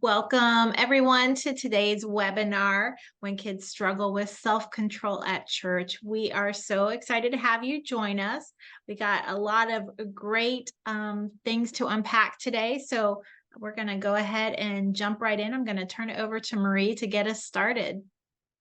Welcome, everyone, to today's webinar, When Kids Struggle with Self-Control at Church. We are so excited to have you join us. We got a lot of great things to unpack today, so we're going to go ahead and jump right in. I'm going to turn it over to Marie to get us started.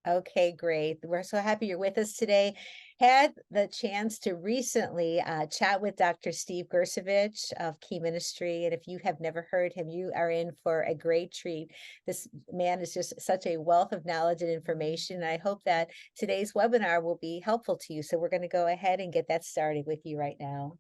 Okay, great. We're so happy you're with us today. Had the chance to recently chat with Dr. Steve Grevich of Key Ministry. And if you have never heard him, you are in for a great treat. This man is just such a wealth of knowledge and information. And I hope that today's webinar will be helpful to you. So we're going to go ahead and get that started with you right now.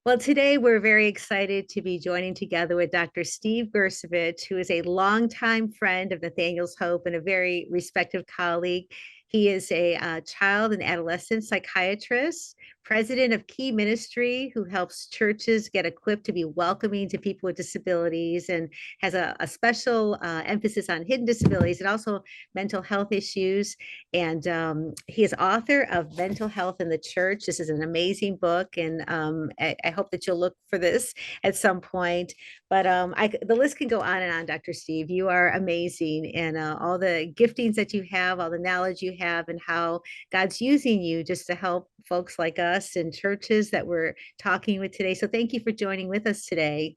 Well, today we're very excited to be joining together with Dr. Steve Grevich, who is a longtime friend of Nathaniel's Hope and a very respected colleague. He is a child and adolescent psychiatrist, president of Key Ministry, who helps churches get equipped to be welcoming to people with disabilities, and has a special emphasis on hidden disabilities and also mental health issues. And he is author of Mental Health in the Church. This is an amazing book, and I hope that you'll look for this at some point. But the list can go on and on, Dr. Steve. You are amazing, and all the giftings that you have, all the knowledge you have, and how God's using you just to help folks like us and churches that we're talking with today. So thank you for joining with us today.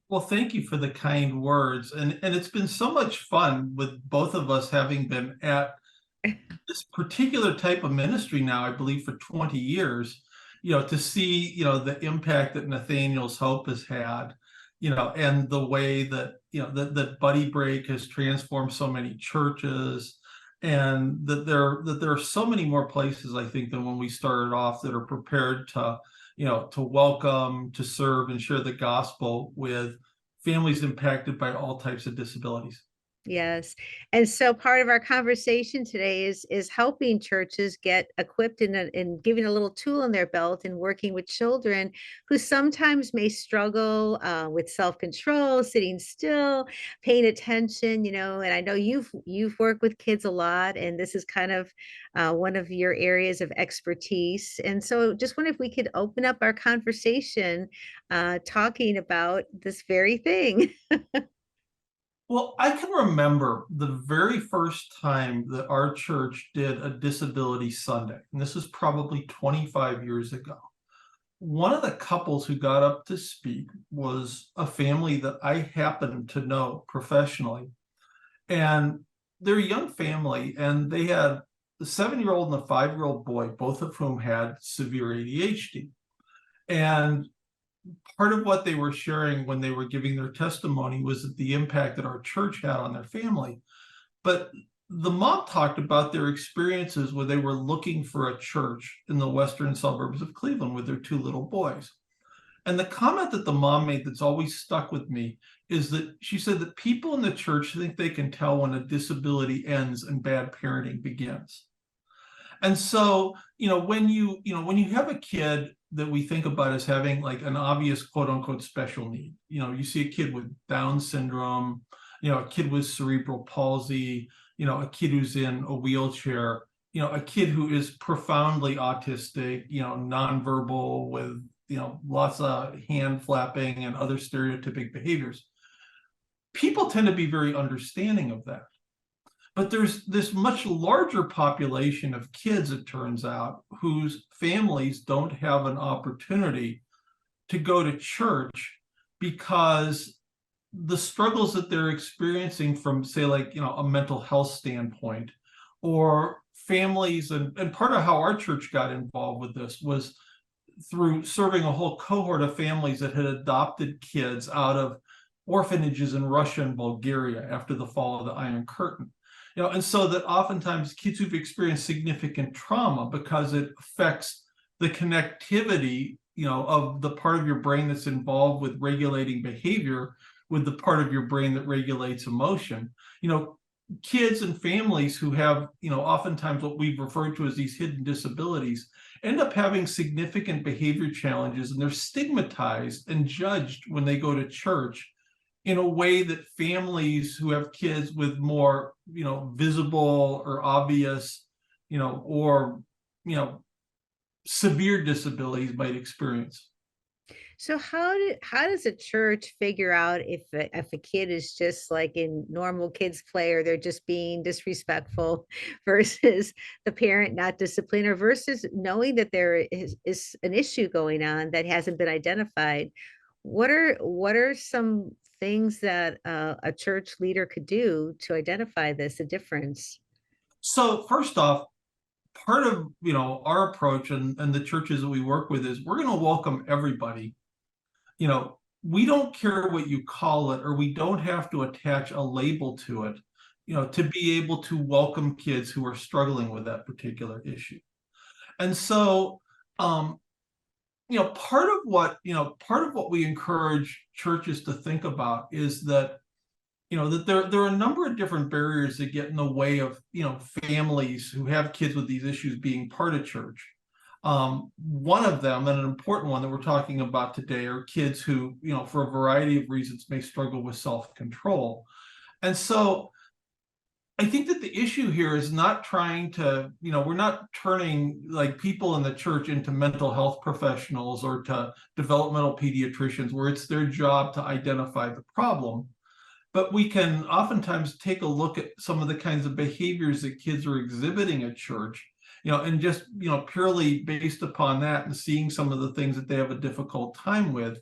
Well, thank you for the kind words. And it's been so much fun with both of us having been at this particular type of ministry now, I believe, for 20 years, to see, the impact that Nathaniel's Hope has had, and the way that, that Buddy Break has transformed so many churches, and that there are so many more places, I think, than when we started off that are prepared to, to welcome, to serve, and share the gospel with families impacted by all types of disabilities. Yes. And so part of our conversation today is helping churches get equipped in giving a little tool in their belt and working with children who sometimes may struggle with self-control, sitting still, paying attention, and I know you've worked with kids a lot, and this is kind of one of your areas of expertise. And so just wonder if we could open up our conversation talking about this very thing. Well, I can remember the very first time that our church did a disability Sunday, and this is probably 25 years ago. One of the couples who got up to speak was a family that I happened to know professionally. And they're a young family, and they had a 7-year-old and a 5-year-old boy, both of whom had severe ADHD. And part of what they were sharing when they were giving their testimony was that the impact that our church had on their family. But the mom talked about their experiences where they were looking for a church in the western suburbs of Cleveland with their 2 little boys. And the comment that the mom made that's always stuck with me is that she said that people in the church think they can tell when a disability ends and bad parenting begins. And so, when you have a kid that we think about as having like an obvious quote unquote special need, you see a kid with Down syndrome, a kid with cerebral palsy, a kid who's in a wheelchair, a kid who is profoundly autistic, nonverbal with, lots of hand flapping and other stereotypic behaviors. People tend to be very understanding of that. But there's this much larger population of kids, it turns out, whose families don't have an opportunity to go to church because the struggles that they're experiencing from, say, like, a mental health standpoint, or families, and part of how our church got involved with this was through serving a whole cohort of families that had adopted kids out of orphanages in Russia and Bulgaria after the fall of the Iron Curtain. And so that oftentimes kids who've experienced significant trauma, because it affects the connectivity, of the part of your brain that's involved with regulating behavior with the part of your brain that regulates emotion. Kids and families who have, oftentimes what we've referred to as these hidden disabilities end up having significant behavior challenges, and they're stigmatized and judged when they go to church in a way that families who have kids with more, visible or obvious, or, severe disabilities might experience. So how does a church figure out if a kid is just like in normal kids play or they're just being disrespectful versus the parent not disciplined or versus knowing that is an issue going on that hasn't been identified? What are some things that a church leader could do to identify this, a difference? So first off, part of our approach and the churches that we work with is we're going to welcome everybody. We don't care what you call it, or we don't have to attach a label to it, to be able to welcome kids who are struggling with that particular issue. And so, part of what we encourage churches to think about is that, that there are a number of different barriers that get in the way of, families who have kids with these issues being part of church. One of them, and an important one that we're talking about today, are kids who, for a variety of reasons may struggle with self-control. And so I think that the issue here is not trying to, we're not turning like people in the church into mental health professionals or to developmental pediatricians where it's their job to identify the problem. But we can oftentimes take a look at some of the kinds of behaviors that kids are exhibiting at church, and just, purely based upon that and seeing some of the things that they have a difficult time with,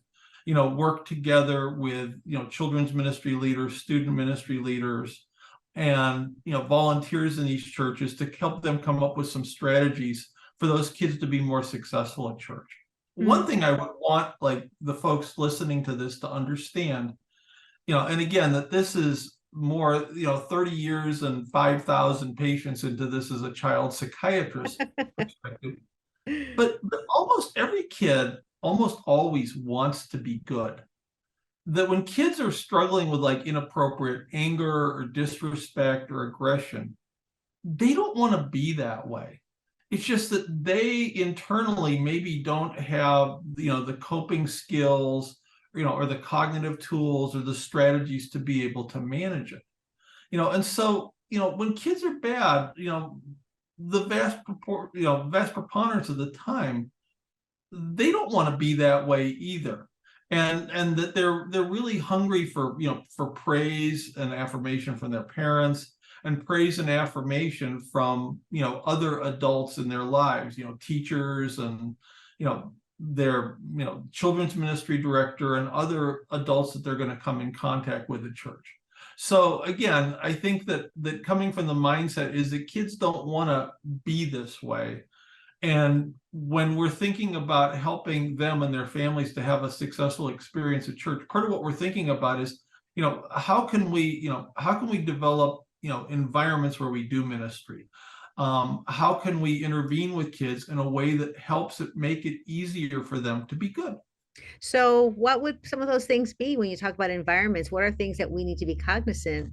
work together with, children's ministry leaders, student ministry leaders, and, volunteers in these churches to help them come up with some strategies for those kids to be more successful at church. One thing I would want, like, the folks listening to this to understand, and again, that this is more, 30 years and 5,000 patients into this as a child psychiatrist perspective. But almost every kid almost always wants to be good. That when kids are struggling with like inappropriate anger or disrespect or aggression, they don't want to be that way. It's just that they internally maybe don't have, the coping skills, or the cognitive tools or the strategies to be able to manage it. And so, when kids are bad, the vast preponderance of the time, they don't want to be that way either. And that they're really hungry for, for praise and affirmation from their parents, and praise and affirmation from, other adults in their lives, teachers and, their, children's ministry director and other adults that they're going to come in contact with at church. So again, I think that coming from the mindset is that kids don't want to be this way. And when we're thinking about helping them and their families to have a successful experience at church, part of what we're thinking about is, how can we develop, environments where we do ministry? How can we intervene with kids in a way that helps it make it easier for them to be good? So what would some of those things be when you talk about environments? What are things that we need to be cognizant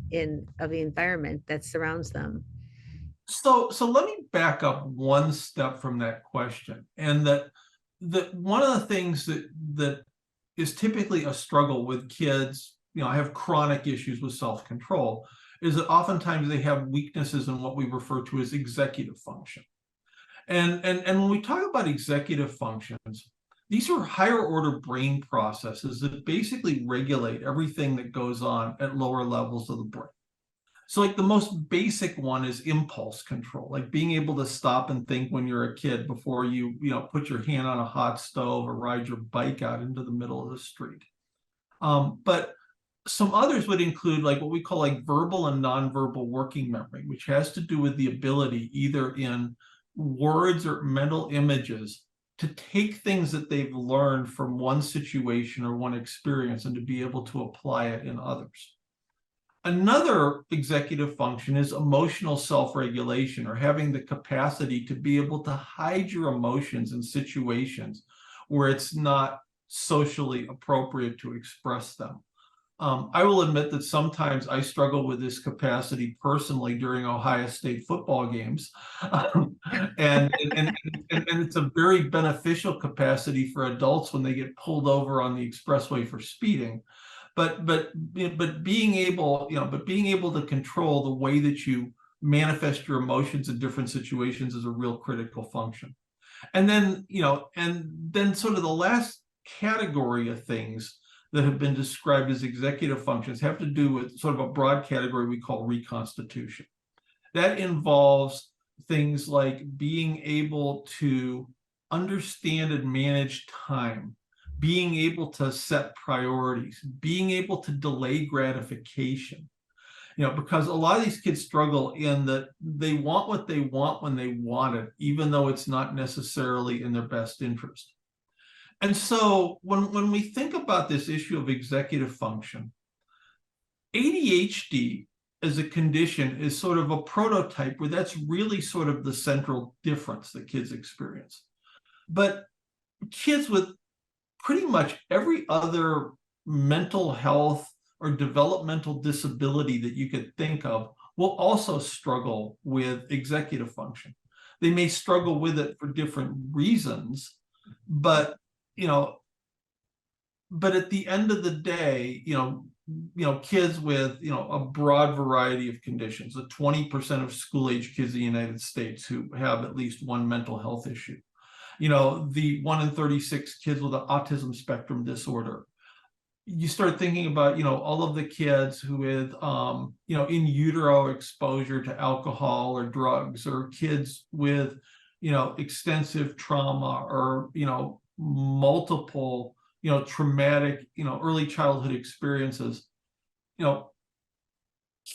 of the environment that surrounds them? So let me back up one step from that question, and that one of the things that is typically a struggle with kids, have chronic issues with self-control, is that oftentimes they have weaknesses in what we refer to as executive function. And when we talk about executive functions, these are higher order brain processes that basically regulate everything that goes on at lower levels of the brain. So like the most basic one is impulse control, like being able to stop and think when you're a kid before you, put your hand on a hot stove or ride your bike out into the middle of the street. But some others would include like what we call like verbal and nonverbal working memory, which has to do with the ability either in words or mental images to take things that they've learned from one situation or one experience and to be able to apply it in others. Another executive function is emotional self-regulation, or having the capacity to be able to hide your emotions in situations where it's not socially appropriate to express them. I will admit that sometimes I struggle with this capacity personally during Ohio State football games. And it's a very beneficial capacity for adults when they get pulled over on the expressway for speeding. But being able to control the way that you manifest your emotions in different situations is a real critical function. And then, sort of the last category of things that have been described as executive functions have to do with sort of a broad category we call reconstitution. That involves things like being able to understand and manage time, being able to set priorities, being able to delay gratification. Because a lot of these kids struggle in that they want what they want when they want it, even though it's not necessarily in their best interest. And so when we think about this issue of executive function, ADHD as a condition is sort of a prototype where that's really sort of the central difference that kids experience. But kids with pretty much every other mental health or developmental disability that you could think of will also struggle with executive function. They may struggle with it for different reasons, but at the end of the day, kids with a broad variety of conditions, the 20% of school-age kids in the United States who have at least one mental health issue, the 1 in 36 kids with an autism spectrum disorder. You start thinking about all of the kids who with in utero exposure to alcohol or drugs, or kids with extensive trauma, or multiple traumatic early childhood experiences.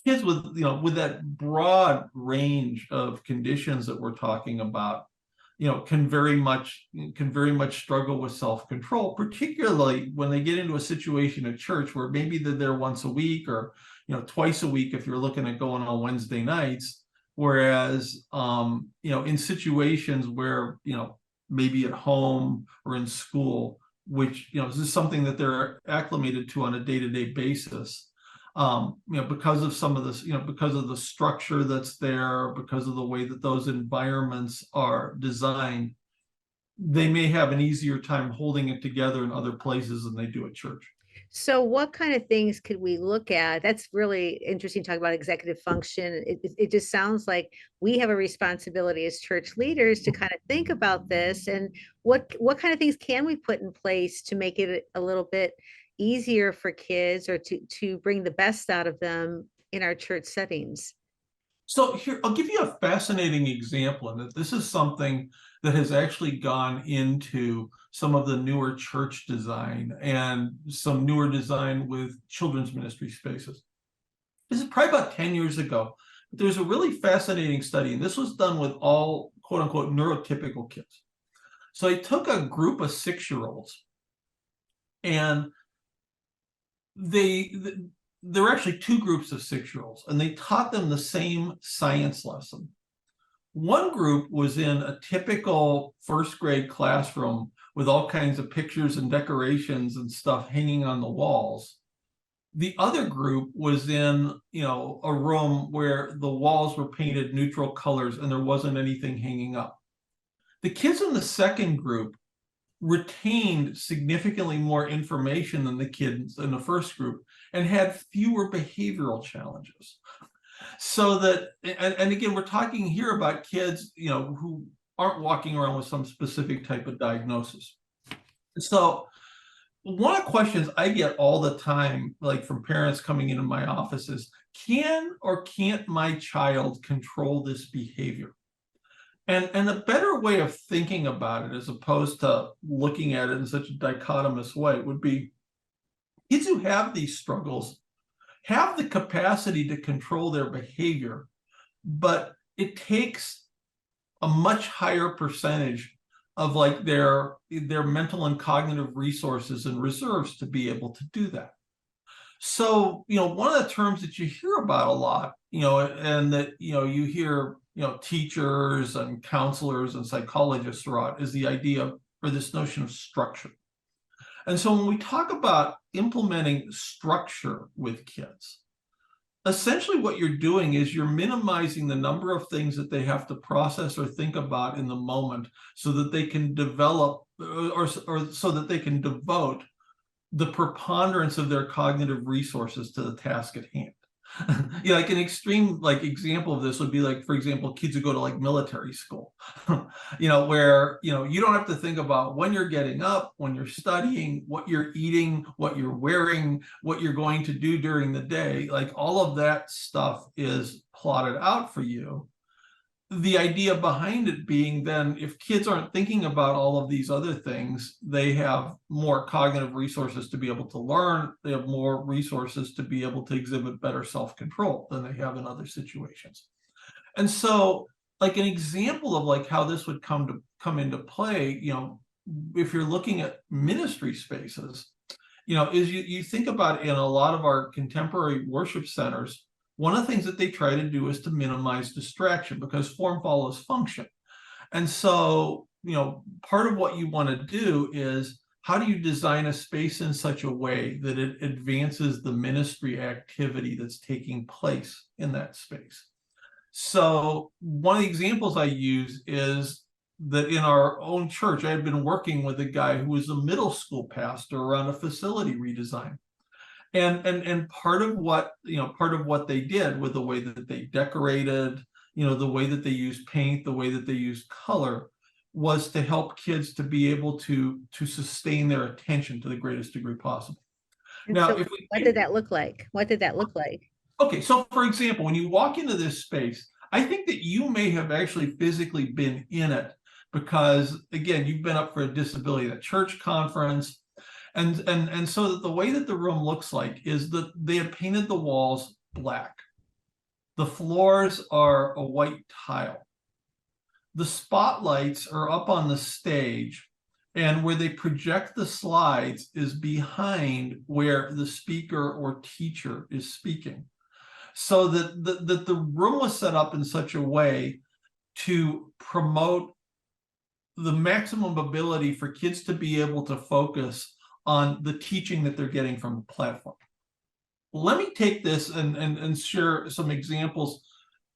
Kids with that broad range of conditions that we're talking about can very much struggle with self-control, particularly when they get into a situation at church where maybe they're there once a week, or twice a week if you're looking at going on Wednesday nights, whereas in situations where maybe at home or in school, which this is something that they're acclimated to on a day-to-day basis, because of some of this, because of the structure that's there, because of the way that those environments are designed, they may have an easier time holding it together in other places than they do at church. So what kind of things could we look at? That's really interesting to talk about executive function. It just sounds like we have a responsibility as church leaders to kind of think about this, and what kind of things can we put in place to make it a little bit easier for kids, or to bring the best out of them in our church settings. So here, I'll give you a fascinating example, and that this is something that has actually gone into some of the newer church design and some newer design with children's ministry spaces. This is probably about 10 years ago. There's a really fascinating study, and this was done with all quote unquote neurotypical kids. So they took a group of 6-year-olds, and there were actually 2 groups of 6-year-olds, and they taught them the same science lesson. One group was in a typical first grade classroom with all kinds of pictures and decorations and stuff hanging on the walls. The other group was in, a room where the walls were painted neutral colors and there wasn't anything hanging up. The kids in the second group retained significantly more information than the kids in the first group and had fewer behavioral challenges. So that, and again, we're talking here about kids, who aren't walking around with some specific type of diagnosis. So one of the questions I get all the time, like from parents coming into my office, is, can or can't my child control this behavior? And a better way of thinking about it, as opposed to looking at it in such a dichotomous way, would be kids who have these struggles have the capacity to control their behavior, but it takes a much higher percentage of like their mental and cognitive resources and reserves to be able to do that. So, one of the terms that you hear about a lot, and that, you hear, teachers and counselors and psychologists throughout, is the idea, or this notion of structure. And so when we talk about implementing structure with kids, essentially what you're doing is you're minimizing the number of things that they have to process or think about in the moment, so that they can develop, or so that they can devote the preponderance of their cognitive resources to the task at hand. Like an extreme like example of this would be like, for example, kids who go to like military school, where you don't have to think about when you're getting up, when you're studying, what you're eating, what you're wearing, what you're going to do during the day. Like all of that stuff is plotted out for you. The idea behind it being then, if kids aren't thinking about all of these other things, they have more cognitive resources to be able to learn. They have more resources to be able to exhibit better self-control than they have in other situations. And so, like an example of like how this would come into play, if you're looking at ministry spaces, is you think about in a lot of our contemporary worship centers, one of the things that they try to do is to minimize distraction because form follows function. And so, part of what you want to do is how do you design a space in such a way that it advances the ministry activity that's taking place in that space? So one of the examples I use is that in our own church, I had been working with a guy who was a middle school pastor around a facility redesign. And part of what they did with the way that they decorated, the way that they used paint, the way that they used color, was to help kids to be able to sustain their attention to the greatest degree possible. And Now, so what did that look like? What did that look like? Okay, so for example, when you walk into this space, I think that you may have actually physically been in it because, again, you've been up for a disability at a church conference. And so that the way that the room looks like is that they have painted the walls black. The floors are a white tile. The spotlights are up on the stage, and where they project the slides is behind where the speaker or teacher is speaking. So that the room was set up in such a way to promote the maximum ability for kids to be able to focus on the teaching that they're getting from the platform. Let me take this and share some examples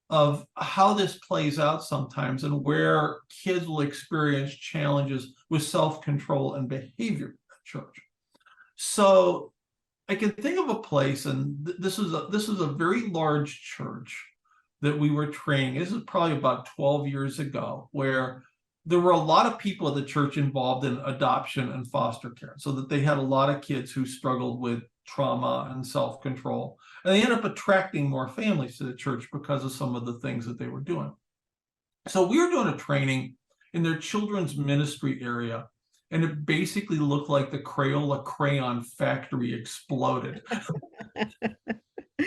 of how this plays out sometimes and where kids will experience challenges with self-control and behavior at church. So I can think of a place, and this is a very large church that we were training. This is probably about 12 years ago, where there were a lot of people at the church involved in adoption and foster care, so that they had a lot of kids who struggled with trauma and self-control. And they ended up attracting more families to the church because of some of the things that they were doing. So we were doing a training in their children's ministry area, and it basically looked like the Crayola crayon factory exploded.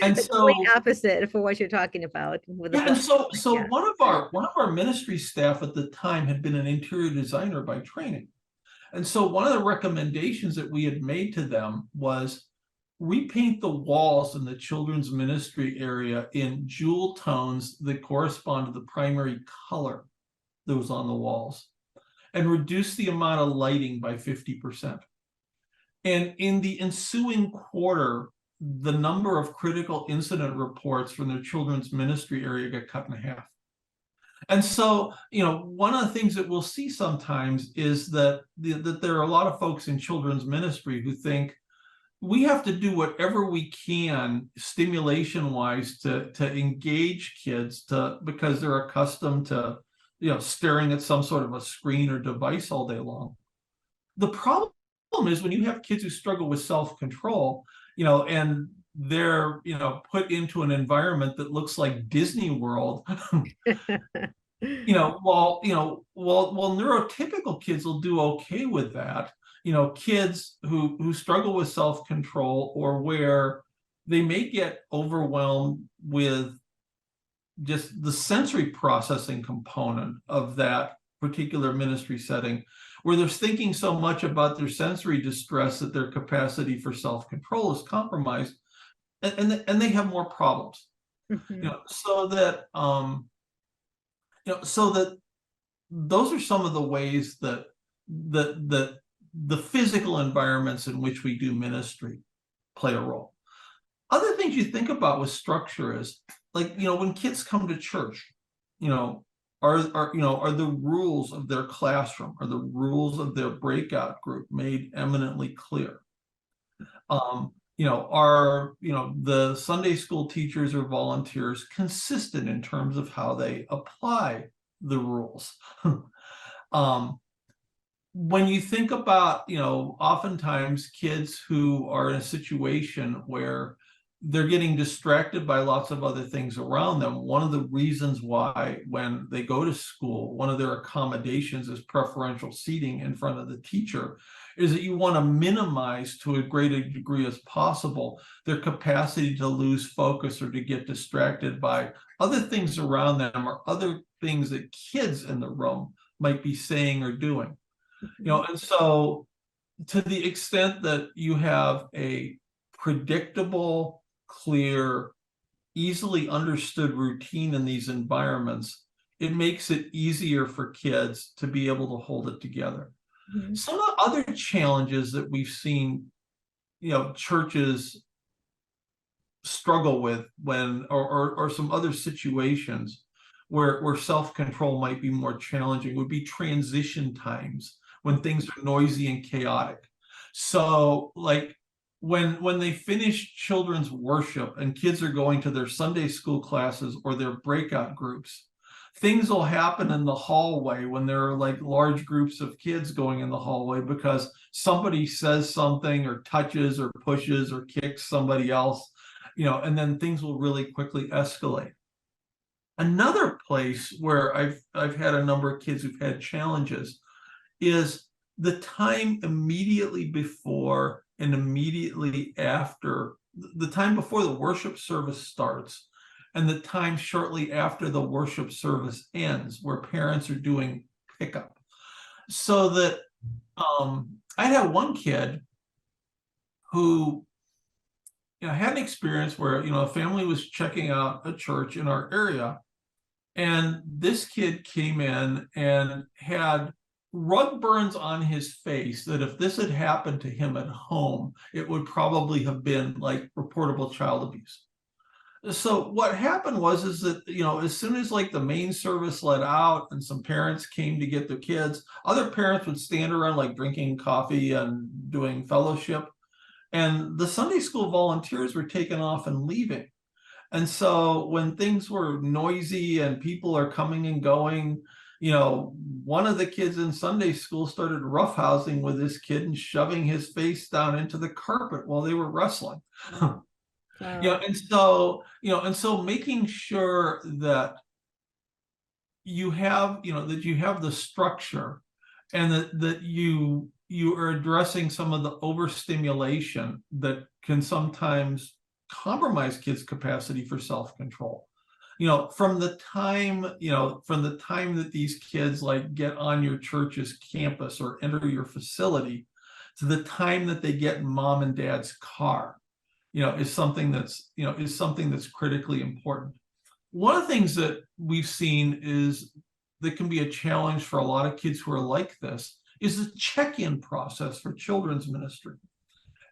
And the so complete opposite for what you're talking about. and so one of our ministry staff at the time had been an interior designer by training. And so one of the recommendations that we had made to them was repaint the walls in the children's ministry area in jewel tones that correspond to the primary color that was on the walls, and reduce the amount of lighting by 50%. And in the ensuing quarter, the number of critical incident reports from their children's ministry area got cut in half. And so, one of the things that we'll see sometimes is that there are a lot of folks in children's ministry who think we have to do whatever we can stimulation-wise to engage kids because they're accustomed to staring at some sort of a screen or device all day long. The problem is when you have kids who struggle with self-control, and they're put into an environment that looks like Disney World. While neurotypical kids will do okay with that, kids who struggle with self-control, or where they may get overwhelmed with just the sensory processing component of that particular ministry setting, where they're thinking so much about their sensory distress that their capacity for self-control is compromised, and they have more problems. Mm-hmm. So that those are some of the ways that the physical environments in which we do ministry play a role. Other things you think about with structure is, like, when kids come to church, are the rules of their classroom, are the rules of their breakout group made eminently clear? are the Sunday school teachers or volunteers consistent in terms of how they apply the rules? When you think about, oftentimes kids who are in a situation where they're getting distracted by lots of other things around them, one of the reasons why when they go to school, one of their accommodations is preferential seating in front of the teacher, is that you want to minimize to a greater degree as possible their capacity to lose focus or to get distracted by other things around them or other things that kids in the room might be saying or doing. And so to the extent that you have a predictable, clear, easily understood routine in these environments, it makes it easier for kids to be able to hold it together. Mhm. Some of the other challenges that we've seen, churches struggle with or some other situations where self-control might be more challenging would be transition times when things are noisy and chaotic. So like when they finish children's worship and kids are going to their Sunday school classes or their breakout groups, things will happen in the hallway when there are like large groups of kids going in the hallway because somebody says something or touches or pushes or kicks somebody else, and then things will really quickly escalate. Another place where I've had a number of kids who've had challenges is the time immediately before and immediately after, the time before the worship service starts and the time shortly after the worship service ends, where parents are doing pickup. So that I had one kid who had an experience where a family was checking out a church in our area, and this kid came in and had rug burns on his face that if this had happened to him at home, it would probably have been like reportable child abuse. So what happened is that, as soon as like the main service let out and some parents came to get their kids, other parents would stand around like drinking coffee and doing fellowship. And the Sunday school volunteers were taking off and leaving. And so when things were noisy and people are coming and going, one of the kids in Sunday school started roughhousing with this kid and shoving his face down into the carpet while they were wrestling. Wow. And so making sure that you have, that you have the structure and that you are addressing some of the overstimulation that can sometimes compromise kids' capacity for self-control. From the time that these kids like get on your church's campus or enter your facility to the time that they get in mom and dad's car, is something that's critically important. One of the things that we've seen is that can be a challenge for a lot of kids who are like this is the check-in process for children's ministry.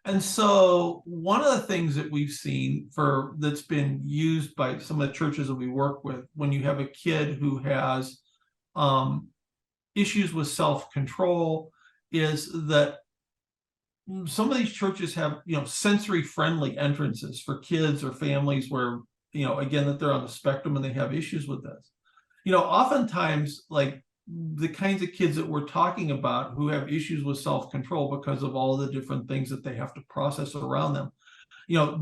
And so one of the things that we've seen that's been used by some of the churches that we work with, when you have a kid who has issues with self-control, is that some of these churches have, sensory friendly entrances for kids or families where, again, that they're on the spectrum and they have issues with this. Oftentimes, like the kinds of kids that we're talking about who have issues with self-control because of all the different things that they have to process around them,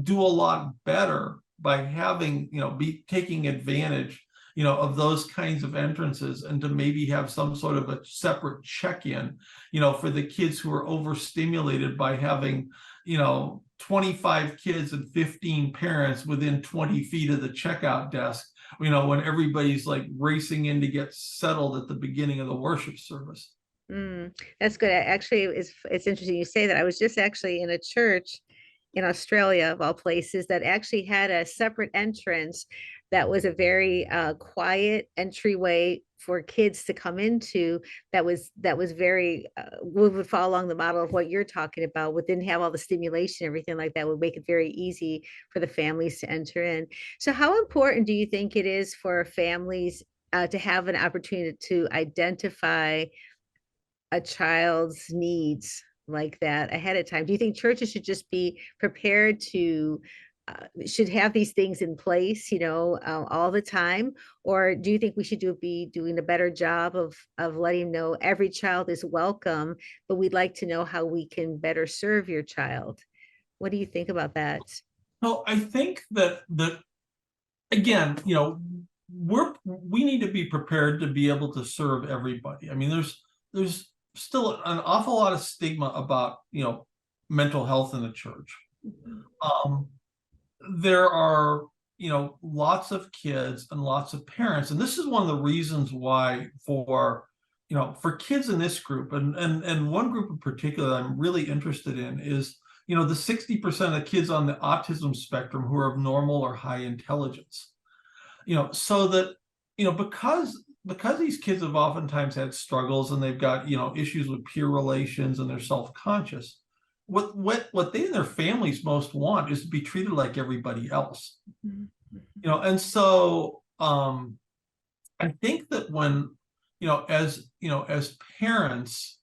do a lot better by having, be taking advantage, of those kinds of entrances, and to maybe have some sort of a separate check-in, for the kids who are overstimulated by having, 25 kids and 15 parents within 20 feet of the checkout desk, when everybody's like racing in to get settled at the beginning of the worship service. That's good. Actually, it's interesting you say that. I was just actually in a church in Australia, of all places, that actually had a separate entrance that was a very quiet entryway for kids to come into. That was very would fall along the model of what you're talking about. But didn't have all the stimulation, everything like that would make it very easy for the families to enter in. So, how important do you think it is for families to have an opportunity to identify a child's needs like that ahead of time? Do you think churches should just be prepared to should have these things in place, all the time? Or do you think we should be doing a better job of letting them know every child is welcome, but we'd like to know how we can better serve your child? What do you think about that? No, I think that again, we need to be prepared to be able to serve everybody. I mean, there's still an awful lot of stigma about mental health in the church. There are lots of kids and lots of parents, and this is one of the reasons why for kids in this group, and one group in particular that I'm really interested in is the 60% of kids on the autism spectrum who are of normal or high intelligence. So that because these kids have oftentimes had struggles and they've got issues with peer relations and they're self-conscious, what they and their families most want is to be treated like everybody else. And so I think that when as parents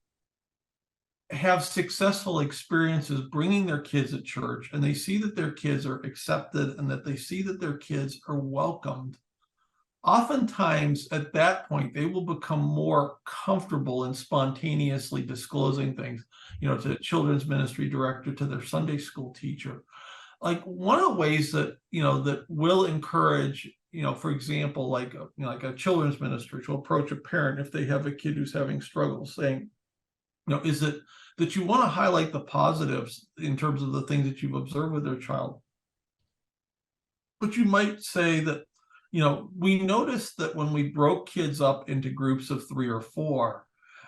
have successful experiences bringing their kids to church, and they see that their kids are accepted and that they see that their kids are welcomed, oftentimes at that point they will become more comfortable in spontaneously disclosing things to the children's ministry director, to their Sunday school teacher. Like one of the ways that that will encourage for example, like a children's ministry to approach a parent if they have a kid who's having struggles, saying is it that you want to highlight the positives in terms of the things that you've observed with their child, but you might say that we noticed that when we broke kids up into groups of 3 or 4,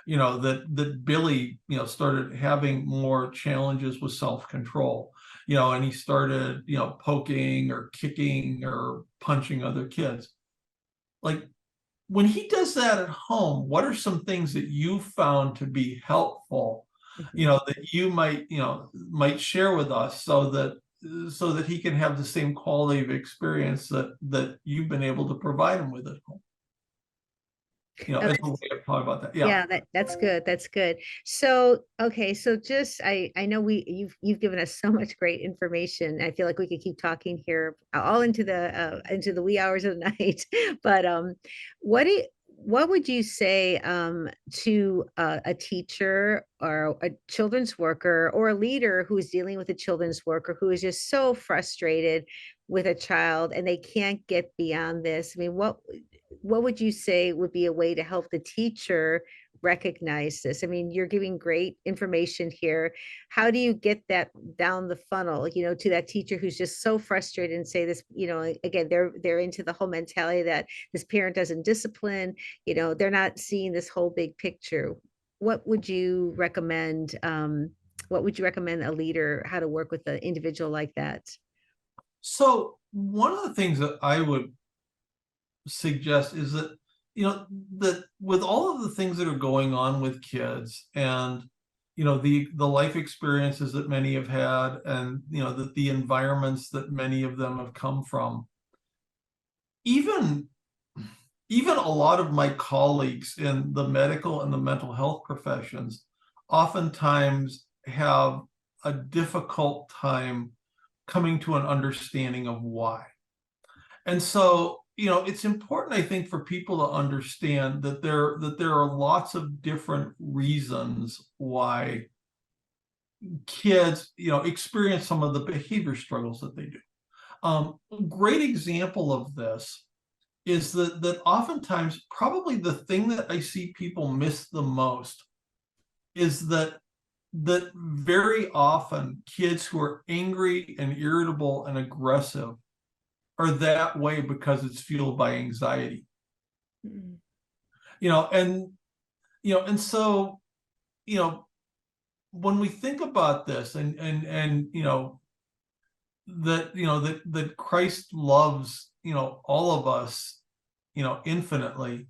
that Billy, started having more challenges with self-control, and he started, poking or kicking or punching other kids. Like when he does that at home, what are some things that you found to be helpful, that you might share with us so that he can have the same quality of experience that you've been able to provide him with at home? As a way of talking about that. Yeah, that's good. That's good. So, okay, so just I know you've given us so much great information. I feel like we could keep talking here all into the wee hours of the night. But what would you say to a teacher or a children's worker or a leader who is dealing with a children's worker who is just so frustrated with a child and they can't get beyond this? I mean, what would you say would be a way to help the teacher recognize this? I mean, you're giving great information here. How do you get that down the funnel, to that teacher who's just so frustrated and say this, again, they're into the whole mentality that this parent doesn't discipline, they're not seeing this whole big picture. What would you recommend? What would you recommend a leader how to work with an individual like that? So one of the things that I would suggest is that that with all of the things that are going on with kids and the life experiences that many have had, and the environments that many of them have come from, even a lot of my colleagues in the medical and the mental health professions oftentimes have a difficult time coming to an understanding of why. And so it's important, I think, for people to understand that there are lots of different reasons why kids, experience some of the behavior struggles that they do. A great example of this is that oftentimes, probably the thing that I see people miss the most is that very often kids who are angry and irritable and aggressive are that way because it's fueled by anxiety. And so when we think about this and that Christ loves all of us infinitely,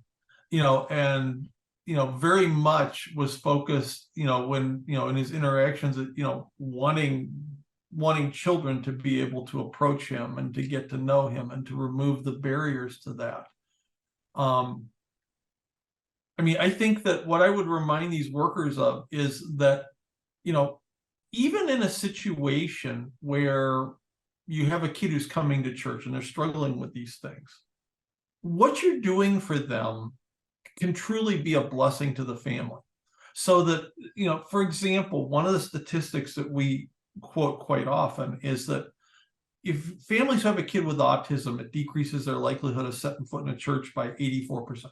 and very much was focused when in his interactions at wanting children to be able to approach him and to get to know him and to remove the barriers to that. I mean, I think that what I would remind these workers of is that you know, even in a situation where you have a kid who's coming to church and they're struggling with these things, what you're doing for them can truly be a blessing to the family. So that, for example, one of the statistics that we quote quite often is that if families have a kid with autism, it decreases their likelihood of setting foot in a church by 84%.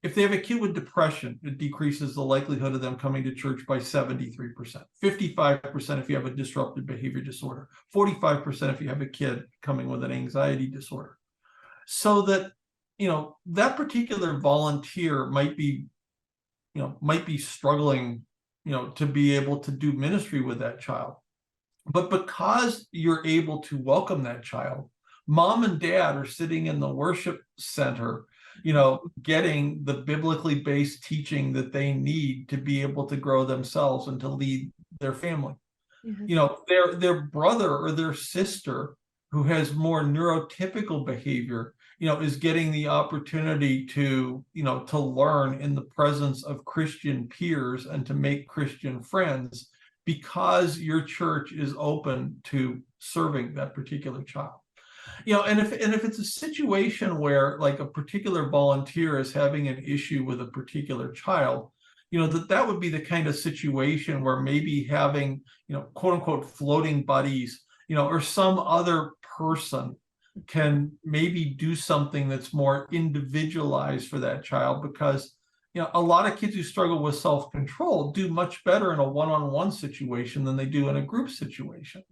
If they have a kid with depression, it decreases the likelihood of them coming to church by 73%, 55% if you have a disruptive behavior disorder, 45% if you have a kid coming with an anxiety disorder. So that, that particular volunteer might be struggling, to be able to do ministry with that child. But because you're able to welcome that child, mom and dad are sitting in the worship center, getting the biblically based teaching that they need to be able to grow themselves and to lead their family. Their brother or their sister who has more neurotypical behavior, is getting the opportunity to learn in the presence of Christian peers and to make Christian friends, because your church is open to serving that particular child. And if it's a situation where, like, a particular volunteer is having an issue with a particular child, that would be the kind of situation where maybe having, quote unquote, floating buddies, or some other person can maybe do something that's more individualized for that child, because a lot of kids who struggle with self-control do much better in a one-on-one situation than they do in a group situation.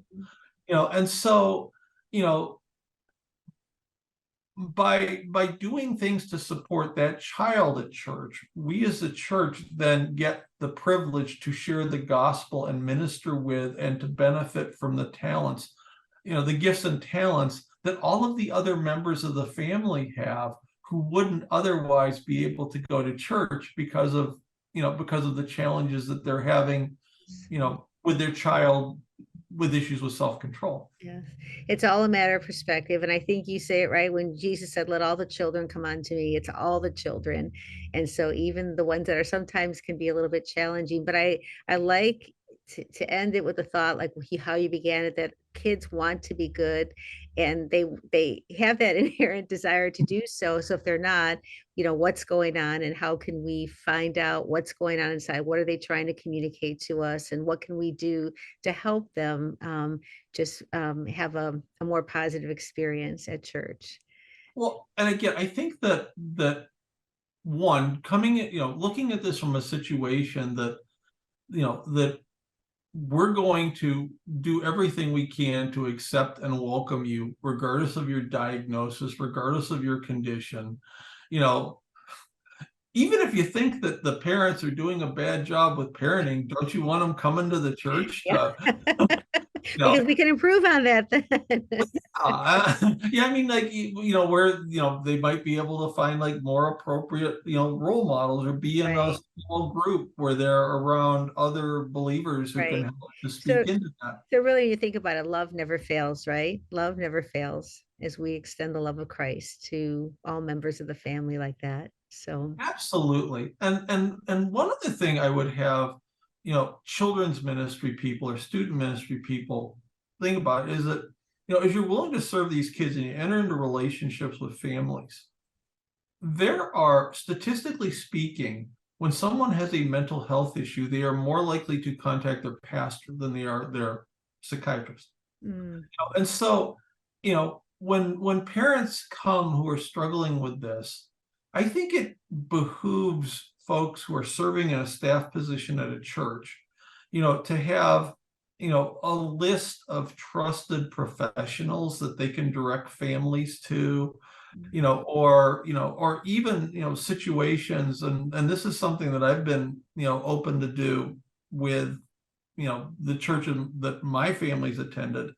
And so, by doing things to support that child at church, we as a church then get the privilege to share the gospel and minister with and to benefit from the talents, the gifts and talents that all of the other members of the family have, who wouldn't otherwise be able to go to church because of the challenges that they're having, with their child with issues with self-control. Yeah, it's all a matter of perspective. And I think you say it right when Jesus said, let all the children come unto me. It's all the children. And so even the ones that are sometimes can be a little bit challenging, but I like to end it with a thought like how you began it, that kids want to be good and they have that inherent desire to do so. So if they're not, what's going on and how can we find out what's going on inside? What are they trying to communicate to us? And what can we do to help them just have a more positive experience at church? Well, and again, I think that one, coming at, looking at this from a situation that, that we're going to do everything we can to accept and welcome you, regardless of your diagnosis, regardless of your condition. Even if you think that the parents are doing a bad job with parenting, don't you want them coming to the church? Yeah. Because we can improve on that then. Yeah, I mean, like, where, they might be able to find like more appropriate, role models, or be in a small group where they're around other believers who can help to speak into that. So really, you think about it, love never fails, right? Love never fails as we extend the love of Christ to all members of the family like that. So absolutely. And one other thing I would have, children's ministry people or student ministry people think about is that, as you're willing to serve these kids and you enter into relationships with families, there are, statistically speaking, when someone has a mental health issue, they are more likely to contact their pastor than they are their psychiatrist. And so, when parents come who are struggling with this, I think it behooves folks who are serving in a staff position at a church, to have, a list of trusted professionals that they can direct families to, or even, situations. And this is something that I've been, open to do with, the church that my family's attended.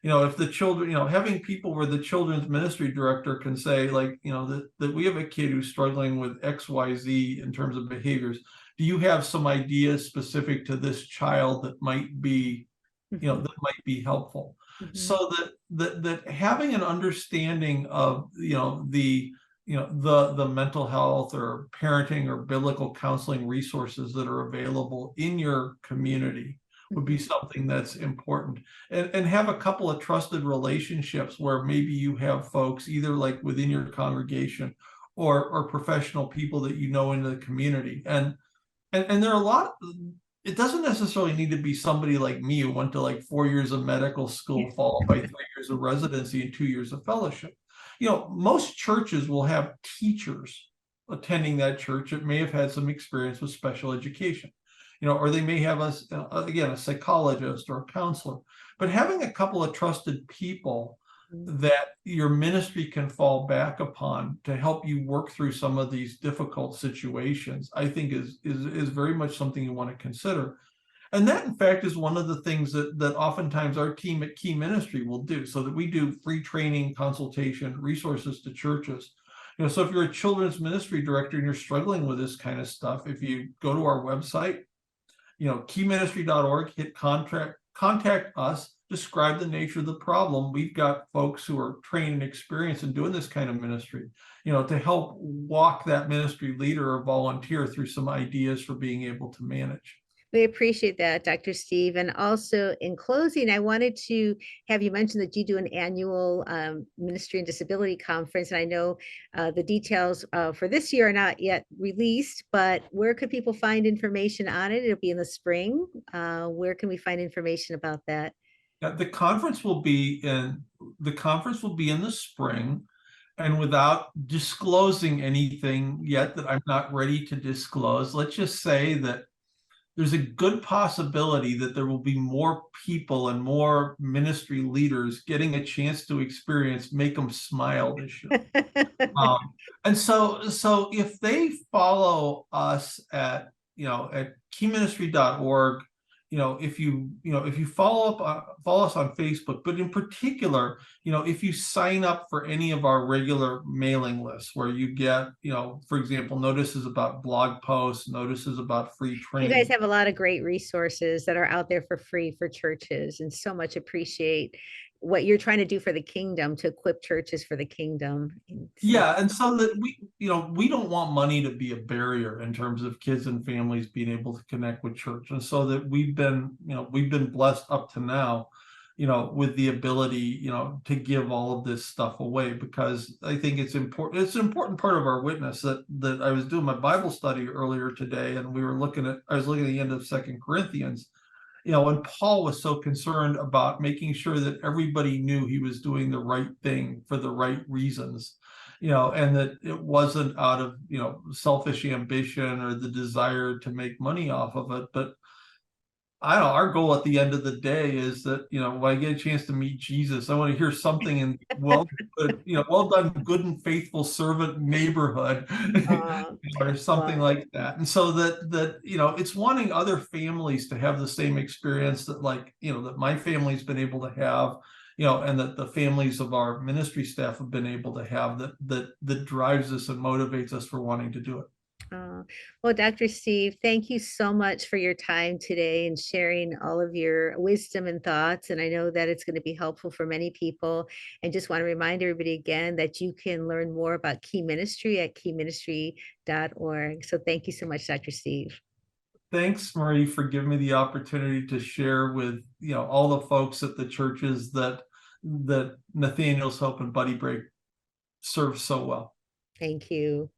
If the children, having people where the children's ministry director can say, like, that we have a kid who's struggling with XYZ in terms of behaviors. Do you have some ideas specific to this child that might be, that might be helpful? So that having an understanding of, the the mental health or parenting or biblical counseling resources that are available in your community would be something that's important. And have a couple of trusted relationships where maybe you have folks either like within your congregation or professional people that you know in the community. And there are a lot, it doesn't necessarily need to be somebody like me who went to like 4 years of medical school, followed by 3 years of residency and 2 years of fellowship. Most churches will have teachers attending that church that may have had some experience with special education, or they may have a psychologist or a counselor. But having a couple of trusted people that your ministry can fall back upon to help you work through some of these difficult situations, I think is very much something you want to consider. And that, in fact, is one of the things that oftentimes our team at Key Ministry will do, so that we do free training, consultation, resources to churches. So if you're a children's ministry director and you're struggling with this kind of stuff, if you go to our website, keyministry.org, hit contact us, describe the nature of the problem. We've got folks who are trained and experienced in doing this kind of ministry, to help walk that ministry leader or volunteer through some ideas for being able to manage. We appreciate that, Dr. Steve. And also in closing, I wanted to have you mention that you do an annual ministry and disability conference. And I know the details for this year are not yet released, but where could people find information on it? It'll be in the spring. Where can we find information about that? The conference will be in the spring. And without disclosing anything yet that I'm not ready to disclose, let's just say that there's a good possibility that there will be more people and more ministry leaders getting a chance to experience Make Them Smile this year. And so if they follow us at keyministry.org, if you follow us on Facebook, but in particular, if you sign up for any of our regular mailing lists where you get, for example, notices about blog posts, notices about free training. You guys have a lot of great resources that are out there for free for churches, and so much appreciate what you're trying to do for the kingdom, to equip churches for the kingdom. Yeah, and so that we don't want money to be a barrier in terms of kids and families being able to connect with church. And so that we've been blessed up to now, with the ability, to give all of this stuff away, because I think it's important. It's an important part of our witness that I was doing my Bible study earlier today, and I was looking at the end of 2 Corinthians. And Paul was so concerned about making sure that everybody knew he was doing the right thing for the right reasons, and that it wasn't out of, selfish ambition or the desire to make money off of it. But I don't know, our goal at the end of the day is that, when I get a chance to meet Jesus, I want to hear something in well done, good and faithful servant neighborhood, or something like that. And so that it's wanting other families to have the same experience that that my family's been able to have, and that the families of our ministry staff have been able to have, that drives us and motivates us for wanting to do it. Well, Dr. Steve, thank you so much for your time today and sharing all of your wisdom and thoughts. And I know that it's going to be helpful for many people. And just want to remind everybody again that you can learn more about Key Ministry at keyministry.org. So thank you so much, Dr. Steve. Thanks, Marie, for giving me the opportunity to share with all the folks at the churches that Nathaniel's Hope and Buddy Break serve so well. Thank you.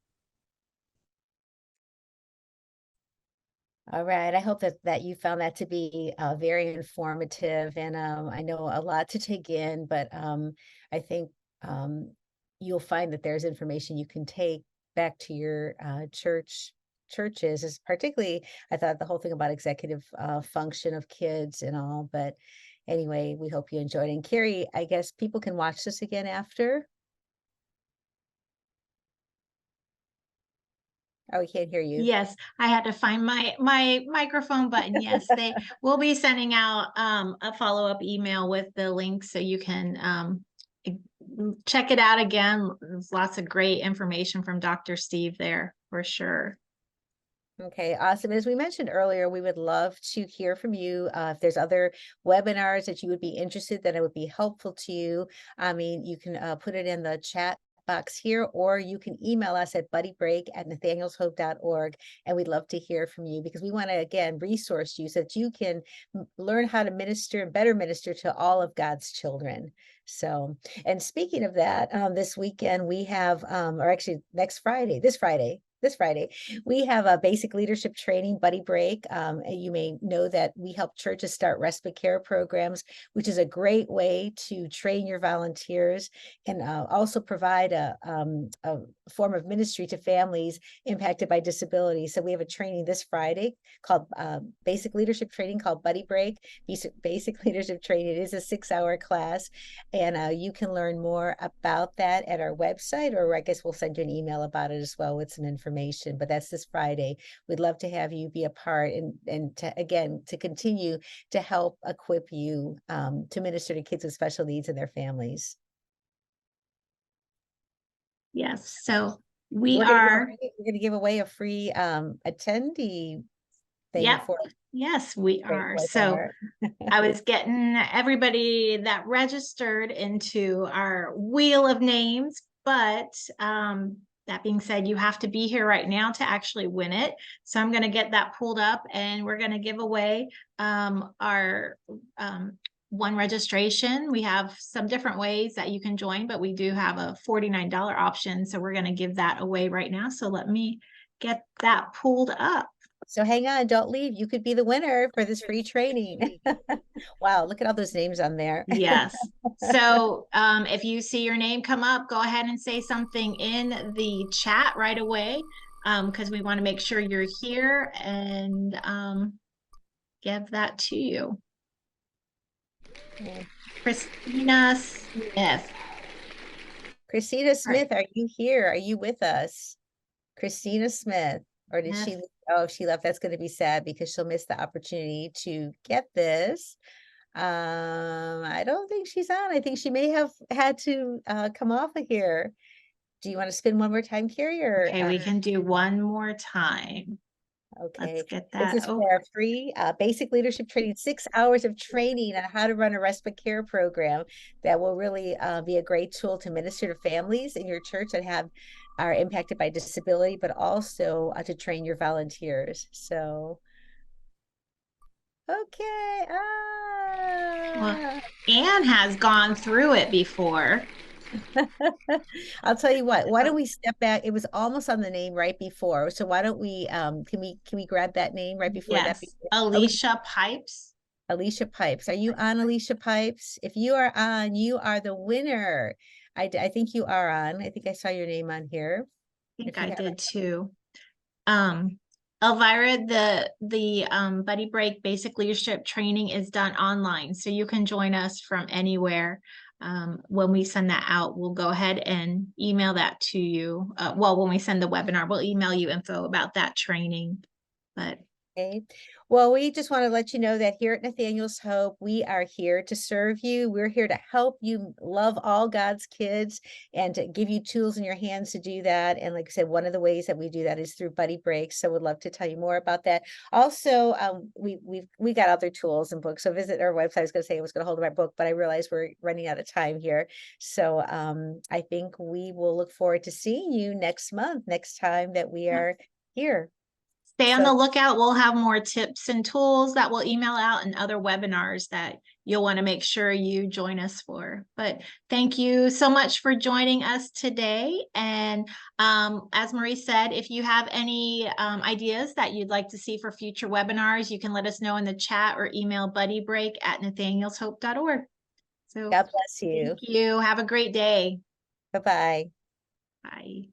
All right. I hope that you found that to be very informative, and I know a lot to take in, but I think you'll find that there's information you can take back to your churches. Is particularly, I thought the whole thing about executive function of kids and all, but anyway, we hope you enjoyed. And Carrie, I guess people can watch this again after. Oh, we can't hear you. Yes, I had to find my microphone button. Yes, they will be sending out a follow-up email with the link so you can check it out again. There's lots of great information from Dr. Steve there for sure. Okay, awesome. As we mentioned earlier, we would love to hear from you. If there's other webinars that you would be interested, that it would be helpful to you. I mean, you can put it in the chat box here, or you can email us at buddybreak@nathanielshope.org. And we'd love to hear from you, because we want to, again, resource you so that you can learn how to minister and better minister to all of God's children. So, and speaking of that, this weekend we have, or actually this Friday, we have a basic leadership training buddy break. And you may know that we help churches start respite care programs, which is a great way to train your volunteers and also provide a form of ministry to families impacted by disability. So we have a training this Friday called basic leadership training called Buddy Break. Basic leadership training. It is a 6-hour class, and you can learn more about that at our website, or I guess we'll send you an email about it as well with some information. But that's this Friday. We'd love to have you be a part, and to continue to help equip you to minister to kids with special needs and their families. Yes. So we're going to give away a free attendee thing. Yep. Yes, we are. So I was getting everybody that registered into our wheel of names, but that being said, you have to be here right now to actually win it. So I'm going to get that pulled up, and we're going to give away our one registration. We have some different ways that you can join, but we do have a $49 option. So we're going to give that away right now. So let me get that pulled up. So hang on, don't leave. You could be the winner for this free training. Wow, look at all those names on there. Yes. So if you see your name come up, go ahead and say something in the chat right away, because we want to make sure you're here and give that to you. Christina Smith. Christina Smith, are you here? Are you with us? Christina Smith, or did she? Oh, she left. That's going to be sad, because she'll miss the opportunity to get this. I don't think she's on. I think she may have had to come off of here. Do you want to spin one more time, Carrie? Or okay, we can do one more time. Okay, let's get that. This is for our free basic leadership training, 6 hours of training on how to run a respite care program that will really be a great tool to minister to families in your church that are impacted by disability, but also to train your volunteers. So, okay. Well, Anne has gone through it before. I'll tell you what, why don't we step back? It was almost on the name right before. So why don't we, can we grab that name right before that? Alicia Pipes. Alicia Pipes. Are you on, Alicia Pipes? If you are on, you are the winner. I think you are on. I think I saw your name on here. I think I did too. Elvira, the Buddy Break basic leadership training is done online, so you can join us from anywhere. When we send that out, we'll go ahead and email that to you. When we send the webinar, we'll email you info about that training. But okay. Well, we just want to let you know that here at Nathaniel's Hope, we are here to serve you. We're here to help you love all God's kids and to give you tools in your hands to do that. And like I said, one of the ways that we do that is through Buddy Breaks. So we'd love to tell you more about that. Also, we got other tools and books. So visit our website. I was going to say I was going to hold my book, but I realized we're running out of time here. So I think we will look forward to seeing you next time that we are here. Stay on the lookout. We'll have more tips and tools that we'll email out, and other webinars that you'll want to make sure you join us for. But thank you so much for joining us today. And as Marie said, if you have any ideas that you'd like to see for future webinars, you can let us know in the chat or email buddybreak@nathanielshope.org. So God bless you. Thank you. Have a great day. Bye-bye. Bye.